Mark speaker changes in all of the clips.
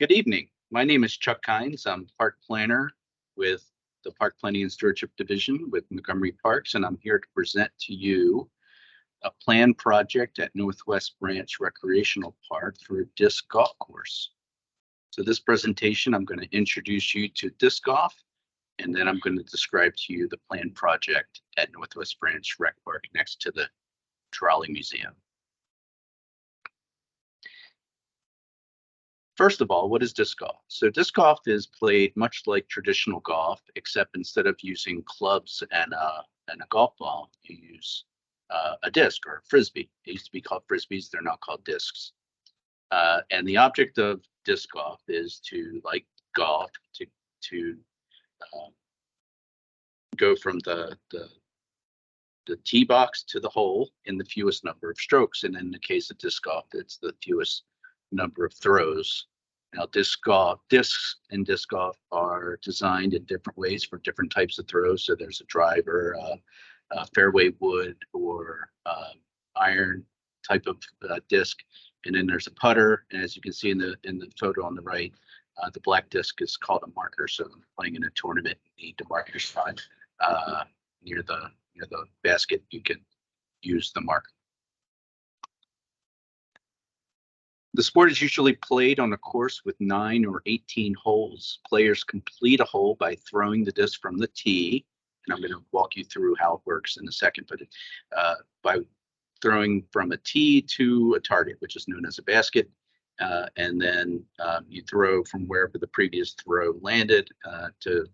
Speaker 1: Good evening. My name is Chuck Kynes. I'm park planner with the Park Planning and Stewardship Division with Montgomery Parks, and I'm here to present to you a planned project at Northwest Branch Recreational Park for a disc golf course. So this presentation, I'm going to introduce you to disc golf, and then I'm going to describe to you the planned project at Northwest Branch Rec Park next to the Trolley Museum. First of all, what is disc golf? So disc golf is played much like traditional golf, except instead of using clubs and a golf ball, you use a disc or a frisbee. They used to be called frisbees; they're now called discs. And the object of disc golf is to, like golf, to go from the tee box to the hole in the fewest number of strokes. And in the case of disc golf, it's the fewest number of throws. Now, discs in disc golf are designed in different ways for different types of throws. So there's a driver, a fairway wood, or iron type of disc, and then there's a putter. And as you can see in the photo on the right, the black disc is called a marker. So I'm playing in a tournament, you need to mark your spot near the basket. You can use the marker. The sport is usually played on a course with 9 or 18 holes. Players complete a hole by throwing the disc from the tee, and I'm going to walk you through how it works in a second, but by throwing from a tee to a target, which is known as a basket, and then you throw from wherever the previous throw landed to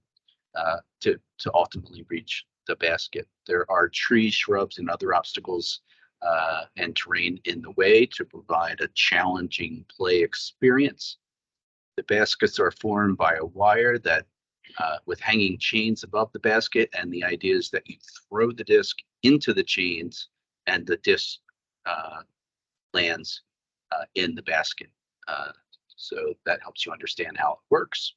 Speaker 1: ultimately reach the basket. There are trees, shrubs, and other obstacles and terrain in the way to provide a challenging play experience. The baskets are formed by a wire that with hanging chains above the basket, and the idea is that you throw the disc into the chains and the disc lands in the basket. So that helps you understand how it works.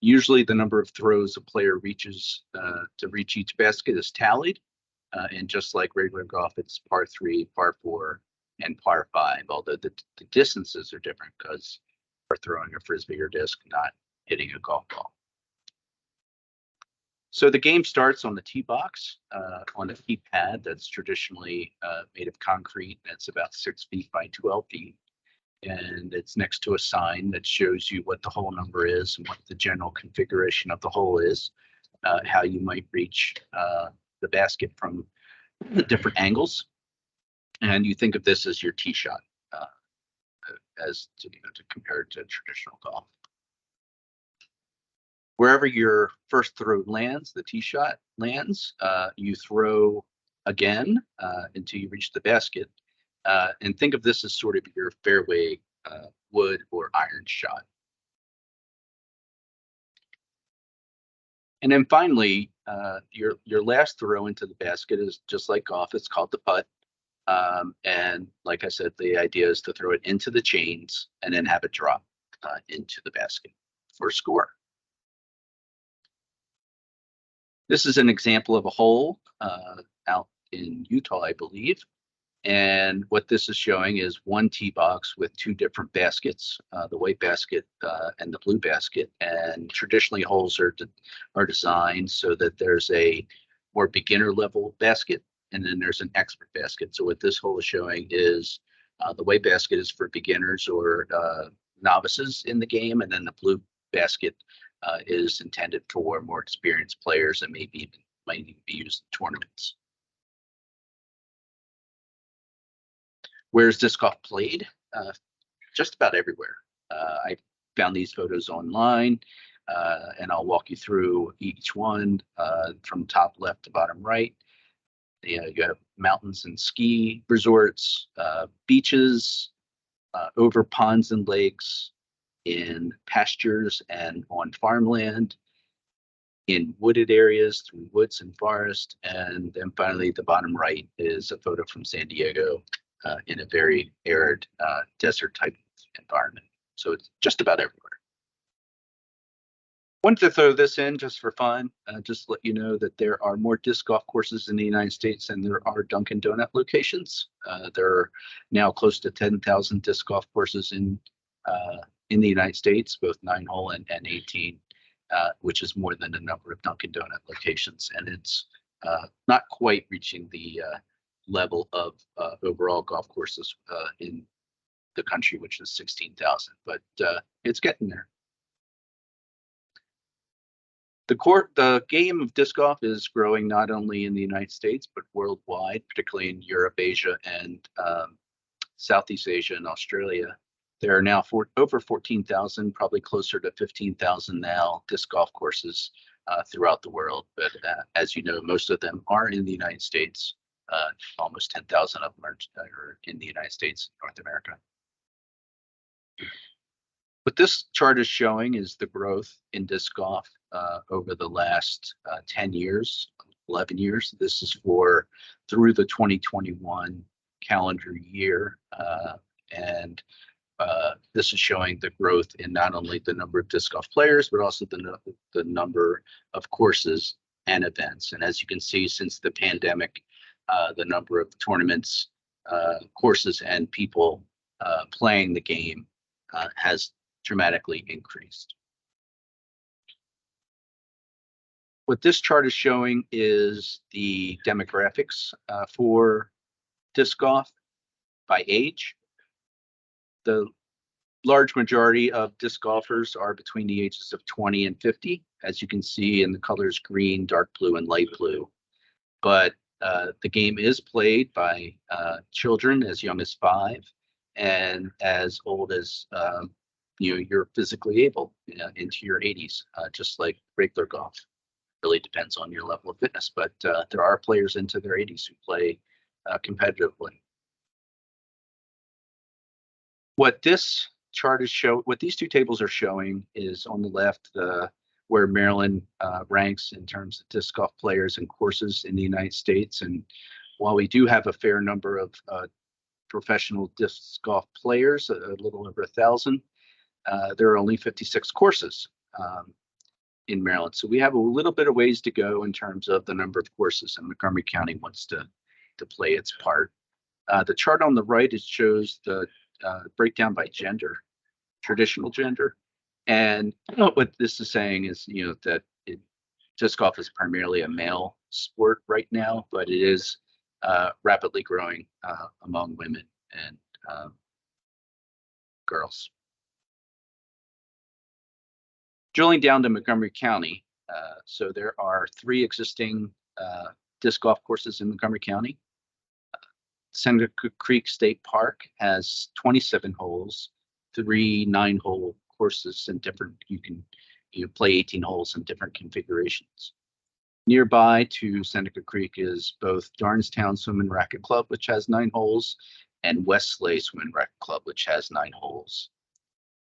Speaker 1: Usually the number of throws a player reaches to reach each basket is tallied. And just like regular golf, it's par 3, par 4, and par 5, although the distances are different because we're throwing a frisbee or disc, not hitting a golf ball. So the game starts on the tee box, on a tee pad that's traditionally made of concrete. That's about 6 feet by 12 feet. And it's next to a sign that shows you what the hole number is and what the general configuration of the hole is, how you might reach the basket from the different angles, and you think of this as your tee shot, as to compare it to traditional golf. Wherever your first throw lands, the tee shot lands, you throw again until you reach the basket, and think of this as sort of your fairway wood or iron shot. And then finally, your last throw into the basket is just like golf. It's called the putt. And like I said, the idea is to throw it into the chains and then have it drop into the basket for a score. This is an example of a hole out in Utah, I believe. And what this is showing is one tee box with 2 different baskets, the white basket and the blue basket. And traditionally, holes are designed so that there's a more beginner level basket, and then there's an expert basket. So what this hole is showing is the white basket is for beginners or novices in the game, and then the blue basket is intended for more experienced players and might even be used in tournaments. Where's disc golf played? Just about everywhere. I found these photos online, and I'll walk you through each one from top left to bottom right. You have mountains and ski resorts, beaches, over ponds and lakes, in pastures and on farmland, in wooded areas, through woods and forest, and then finally the bottom right is a photo from San Diego. In a very arid desert type environment. So it's just about everywhere. Wanted to throw this in just for fun, just to let you know that there are more disc golf courses in the United States than there are Dunkin' Donut locations. There are now close to 10,000 disc golf courses in in the United States, both 9-hole and 18, which is more than the number of Dunkin' Donut locations. And it's not quite reaching the level of overall golf courses in the country, which is 16,000, but it's getting there. The game of disc golf is growing not only in the United States, but worldwide, particularly in Europe, Asia, and Southeast Asia and Australia. There are now over 14,000, probably closer to 15,000 now, disc golf courses throughout the world. But as you know, most of them are in the United States. Almost 10,000 of them are in the United States, North America. What this chart is showing is the growth in disc golf over the last 10 years, 11 years. This is through the 2021 calendar year. And this is showing the growth in not only the number of disc golf players, but also the number of courses and events. And as you can see, since the pandemic, the number of tournaments, courses, and people playing the game has dramatically increased. What this chart is showing is the demographics for disc golf by age. The large majority of disc golfers are between the ages of 20 and 50, as you can see in the colors green, dark blue, and light blue. But the game is played by children as young as 5 and as old as you're physically able into your 80s, just like regular golf. Really depends on your level of fitness, but there are players into their 80s who play competitively. What this chart is what these two tables are showing is on the left where Maryland ranks in terms of disc golf players and courses in the United States. And while we do have a fair number of professional disc golf players, a little over 1,000, there are only 56 courses in Maryland. So we have a little bit of ways to go in terms of the number of courses, and Montgomery County wants to play its part. The chart on the right shows the breakdown by gender, traditional gender. And what this is saying is, that disc golf is primarily a male sport right now, but it is rapidly growing among women and girls. Drilling down to Montgomery County, so there are 3 existing disc golf courses in Montgomery County. Seneca Creek State Park has 27 holes, 3 9-hole courses, and you can play 18 holes in different configurations. Nearby to Seneca Creek is both Darnestown Swim and Racket Club, which has 9 holes, and Westlake Swim and Racket Club, which has 9 holes.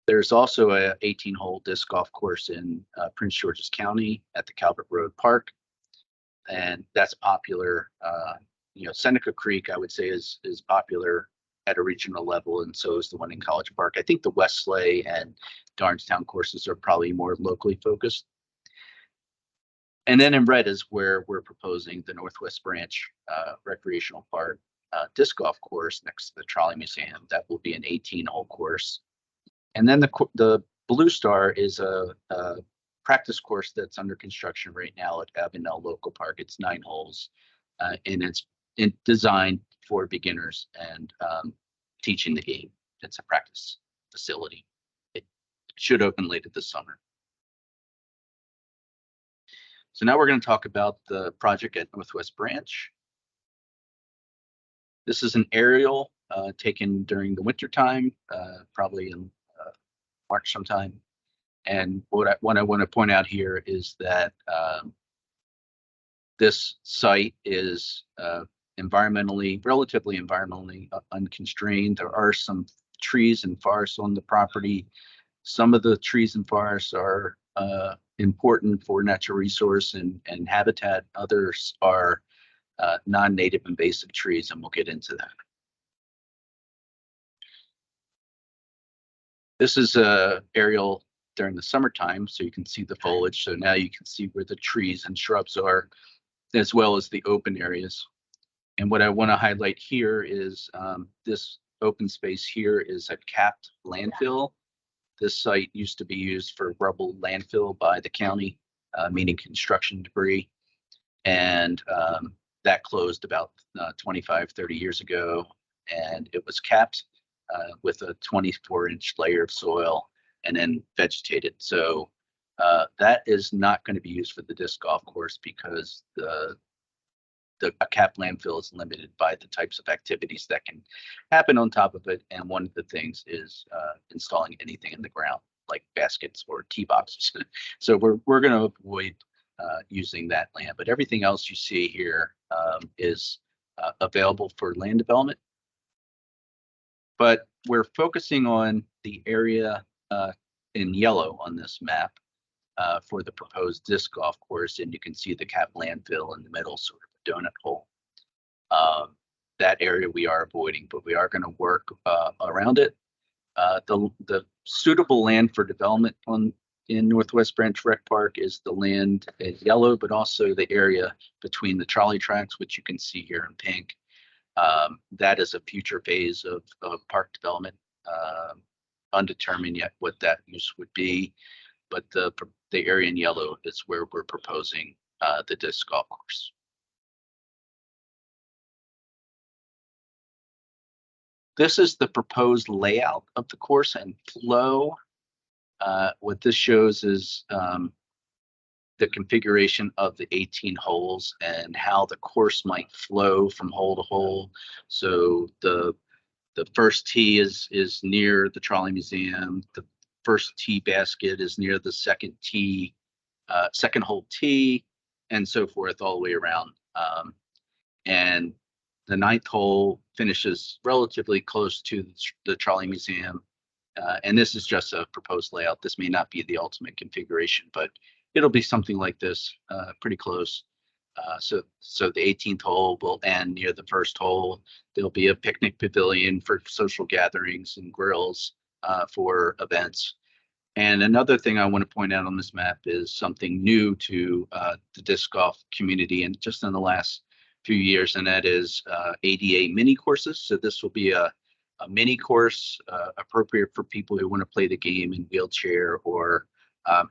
Speaker 1: There's also a 18-hole disc golf course in Prince George's County at the Calvert Road Park, and that's popular. Seneca Creek, I would say, is popular at a regional level, and so is the one in College Park. I think the Westlake and Darnestown courses are probably more locally focused. And then in red is where we're proposing the Northwest Branch Recreational Park disc golf course next to the Trolley Museum. That will be an 18-hole course. And then the Blue Star is a practice course that's under construction right now at Avenel Local Park. It's 9 holes, and it's designed for beginners and teaching the game. It's a practice facility. It should open later this summer. So now we're going to talk about the project at Northwest Branch. This is an aerial taken during the winter time, probably in March sometime. And what I want to point out here is that this site is relatively environmentally unconstrained. There are some trees and forests on the property. Some of the trees and forests are important for natural resource and habitat. Others are non-native invasive trees, and we'll get into that. This is a aerial during the summertime, so you can see the foliage. So now you can see where the trees and shrubs are, as well as the open areas. And what I want to highlight here is this open space here is a capped landfill. This site used to be used for rubble landfill by the county, meaning construction debris. And that closed about 25, 30 years ago. And it was capped with a 24-inch layer of soil and then vegetated. So that is not going to be used for the disc golf course because a capped landfill is limited by the types of activities that can happen on top of it. And one of the things is installing anything in the ground, like baskets or tee boxes. So we're going to avoid using that land, but everything else you see here is available for land development. But we're focusing on the area in yellow on this map for the proposed disc golf course, and you can see the capped landfill in the middle, sort of a donut hole. That area we are avoiding, but we are going to work around it. The suitable land for development in Northwest Branch Rec Park is the land in yellow, but also the area between the trolley tracks, which you can see here in pink. That is a future phase of park development, undetermined yet what that use would be, but the area in yellow is where we're proposing the disc golf course. This is the proposed layout of the course and flow. What this shows is the configuration of the 18 holes and how the course might flow from hole to hole. So the first tee is near the Trolley Museum. The first tee basket is near the second hole tee, and so forth all the way around. And the 9th hole finishes relatively close to the Trolley Museum. And this is just a proposed layout. This may not be the ultimate configuration, but it'll be something like this, pretty close. So the 18th hole will end near the first hole. There'll be a picnic pavilion for social gatherings and grills for events. And another thing I want to point out on this map is something new to the disc golf community, and just in the last few years, and that is ADA mini courses. So this will be a mini course appropriate for people who want to play the game in wheelchair or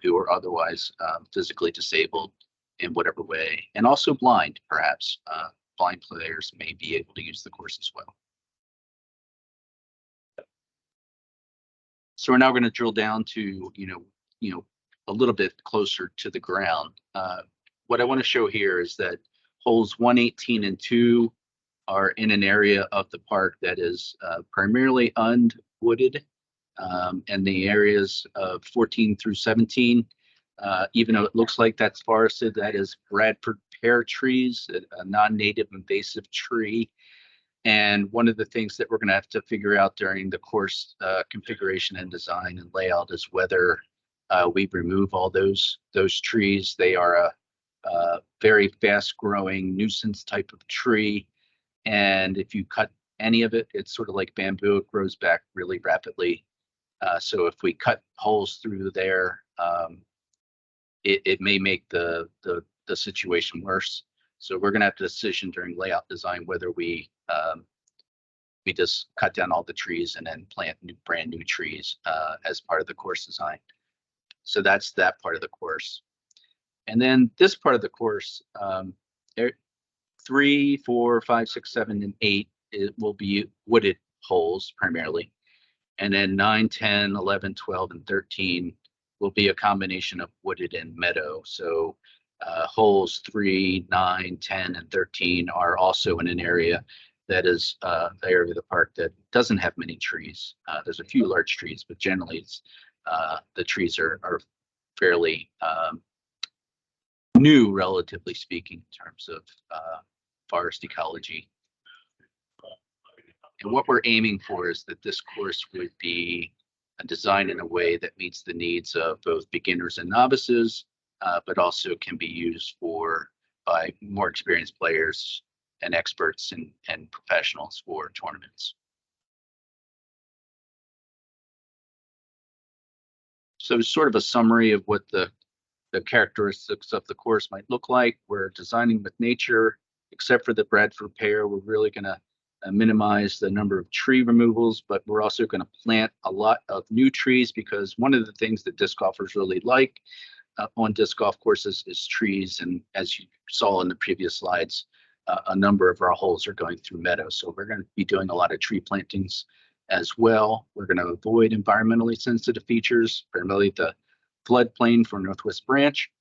Speaker 1: who are otherwise physically disabled in whatever way, and also blind, perhaps. Blind players may be able to use the course as well. So we're now going to drill down to a little bit closer to the ground. What I want to show here is that holes 1, 18, and 2 are in an area of the park that is primarily unwooded, and the areas of 14 through 17, even though it looks like that's forested, that is Bradford pear trees, a non-native invasive tree. And one of the things that we're going to have to figure out during the course configuration and design and layout is whether we remove all those trees. They are a very fast-growing nuisance type of tree, and if you cut any of it, it's sort of like bamboo. It grows back really rapidly. So if we cut holes through there, it may make the situation worse. So we're going to have a decision during layout design whether we just cut down all the trees and then plant brand new trees as part of the course design. So that's that part of the course. And then this part of the course, 3, 4, 5, 6, 7, and 8, it will be wooded holes primarily. And then 9, 10, 11, 12, and 13 will be a combination of wooded and meadow. So holes 3, 9, 10, and 13 are also in an area that is the area of the park that doesn't have many trees. There's a few large trees, but generally it's, the trees are fairly new, relatively speaking, in terms of forest ecology. And what we're aiming for is that this course would be designed in a way that meets the needs of both beginners and novices, but also can be used by more experienced players and experts and professionals for tournaments. So sort of a summary of what the characteristics of the course might look like. We're designing with nature, except for the Bradford pear. We're really going to minimize the number of tree removals, but we're also going to plant a lot of new trees, because one of the things that disc golfers really like on disc golf courses is trees. And as you saw in the previous slides, a number of our holes are going through meadows. So we're going to be doing a lot of tree plantings as well. We're going to avoid environmentally sensitive features, primarily the floodplain for Northwest Branch.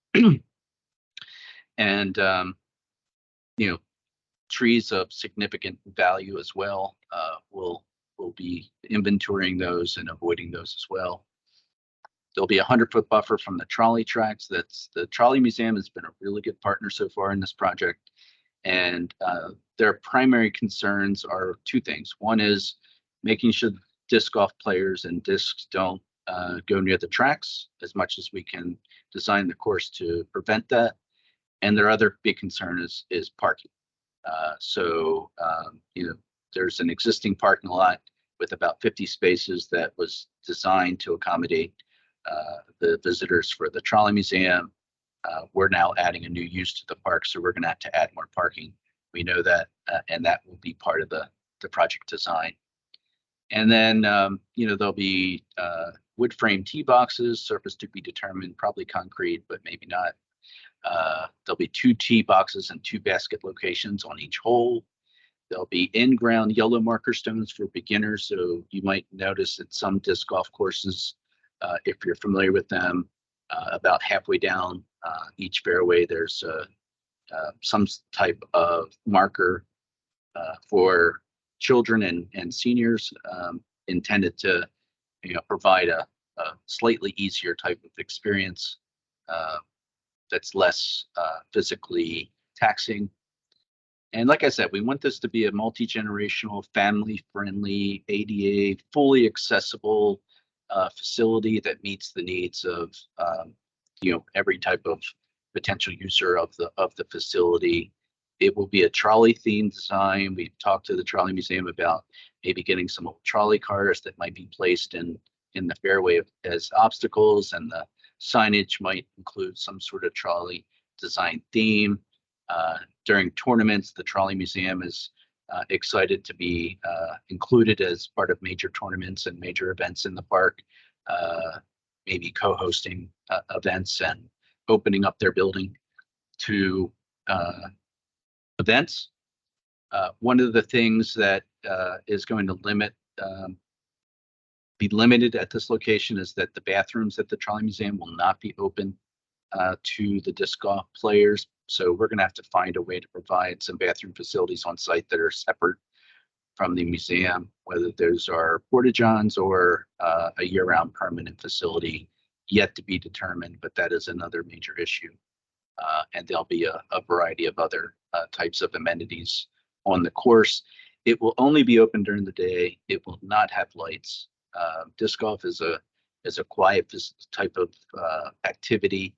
Speaker 1: And, trees of significant value as well. We'll be inventorying those and avoiding those as well. There'll be a 100-foot buffer from the trolley tracks. The Trolley Museum has been a really good partner so far in this project. And their primary concerns are two things. One is making sure disc golf players and discs don't go near the tracks as much as we can design the course to prevent that. And their other big concern is parking. There's an existing parking lot with about 50 spaces that was designed to accommodate the visitors for the Trolley Museum. We're now adding a new use to the park, so we're going to have to add more parking. We know that, and that will be part of the project design. And then, there'll be wood frame tee boxes, surface to be determined, probably concrete, but maybe not. There'll be 2 tee boxes and 2 basket locations on each hole. There'll be in-ground yellow marker stones for beginners. So you might notice at some disc golf courses, if you're familiar with them, about halfway down each fairway, there's some type of marker for children and seniors, intended to provide a slightly easier type of experience that's less physically taxing. And like I said, we want this to be a multi-generational, family-friendly, ADA, fully accessible facility that meets the needs of every type of potential user of the facility. It will be a trolley-themed design. We've talked to the Trolley Museum about maybe getting some old trolley cars that might be placed in the fairway as obstacles, and the signage might include some sort of trolley design theme. During tournaments, the Trolley Museum is excited to be included as part of major tournaments and major events in the park, maybe co-hosting events and opening up their building to events. One of the things that is going to be limited at this location is that the bathrooms at the Trolley Museum will not be open to the disc golf players. So we're going to have to find a way to provide some bathroom facilities on site that are separate from the museum, whether those are porta-johns or a year-round permanent facility, yet to be determined, but that is another major issue. And there'll be a variety of other types of amenities on the course. It will only be open during the day. It will not have lights. Disc golf is a quiet type of activity.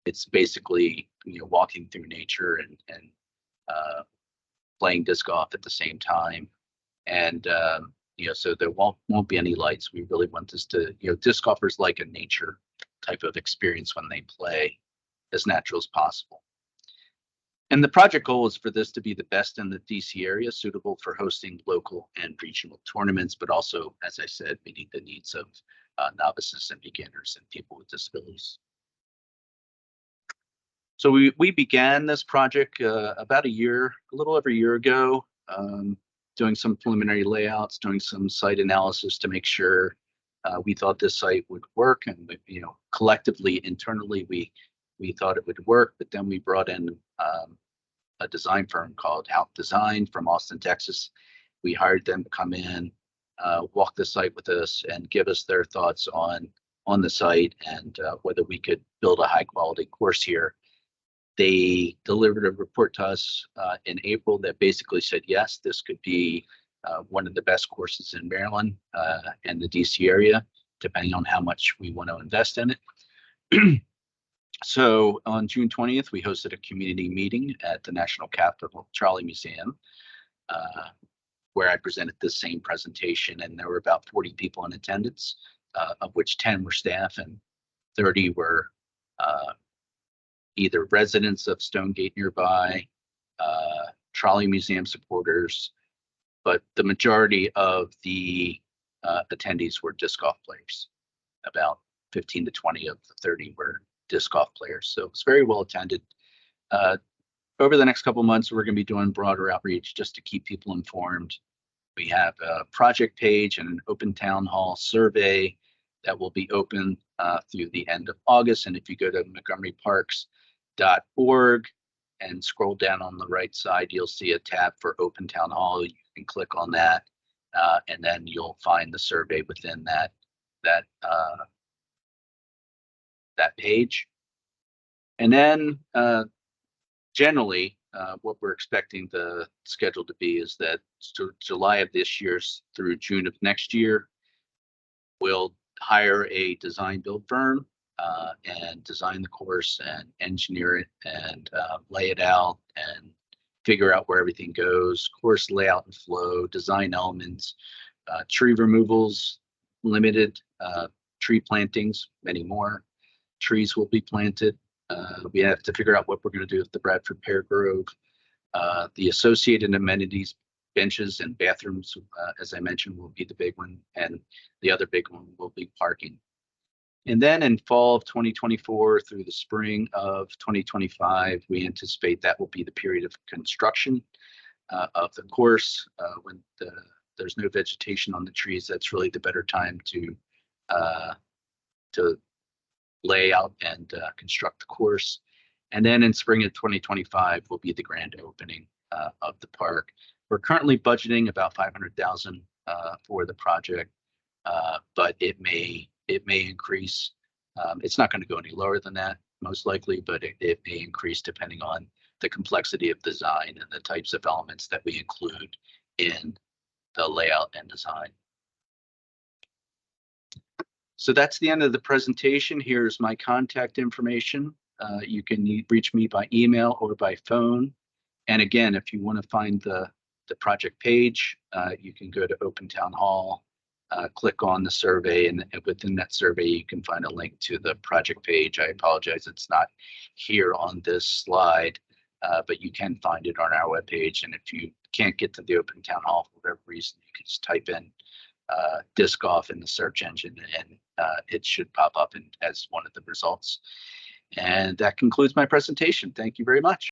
Speaker 1: It's basically walking through nature and playing disc golf at the same time. And so there won't be any lights. We really want this to, disc golfers like a nature type of experience when they play, as natural as possible. And the project goal is for this to be the best in the DC area, suitable for hosting local and regional tournaments, but also, as I said, meeting the needs of novices and beginners and people with disabilities. So we began this project about a little over a year ago, doing some preliminary layouts, doing some site analysis to make sure we thought this site would work, and collectively internally we thought it would work. But then we brought in a design firm called Out Design from Austin, Texas. We hired them to come in, walk the site with us, and give us their thoughts on the site and whether we could build a high quality course here. They delivered a report to us in April that basically said, yes, this could be one of the best courses in Maryland and the DC area, depending on how much we want to invest in it. So on June 20th, we hosted a community meeting at the National Capital Trolley Museum, where I presented this same presentation, and there were about 40 people in attendance, of which 10 were staff and 30 were either residents of Stonegate nearby, Trolley Museum supporters, but the majority of the attendees were disc golf players. About 15 to 20 of the 30 were disc golf players. So it's very well attended. Over the next couple of months, we're going to be doing broader outreach just to keep people informed. We have a project page and an open town hall survey that will be open through the end of August. And if you go to montgomeryparks.org and scroll down on the right side, you'll see a tab for open town hall. You can click on that, and then you'll find the survey within that page. And then generally, what we're expecting the schedule to be is that July of this year through June of next year, we'll hire a design build firm and design the course and engineer it and lay it out and figure out where everything goes, course layout and flow, design elements, tree removals, limited tree plantings, many more trees will be planted. We have to figure out what we're going to do with the Bradford Pear Grove, the associated amenities, benches and bathrooms, as I mentioned, will be the big one, and the other big one will be parking. And then in fall of 2024 through the spring of 2025, we anticipate that will be the period of construction of the course. When there's no vegetation on the trees, that's really the better time to lay out and construct the course. And then in spring of 2025 will be the grand opening of the park. We're currently budgeting about $500,000 for the project, but it may increase. It's not going to go any lower than that, most likely, but it may increase depending on the complexity of design and the types of elements that we include in the layout and design. So that's the end of the presentation. Here's my contact information. You can reach me by email or by phone. And again, if you want to find the project page, you can go to Open Town Hall, click on the survey, and within that survey, you can find a link to the project page. I apologize, it's not here on this slide, but you can find it on our webpage. And if you can't get to the Open Town Hall for whatever reason, you can just type in disc golf in the search engine, and it should pop up as one of the results. And that concludes my presentation. Thank you very much.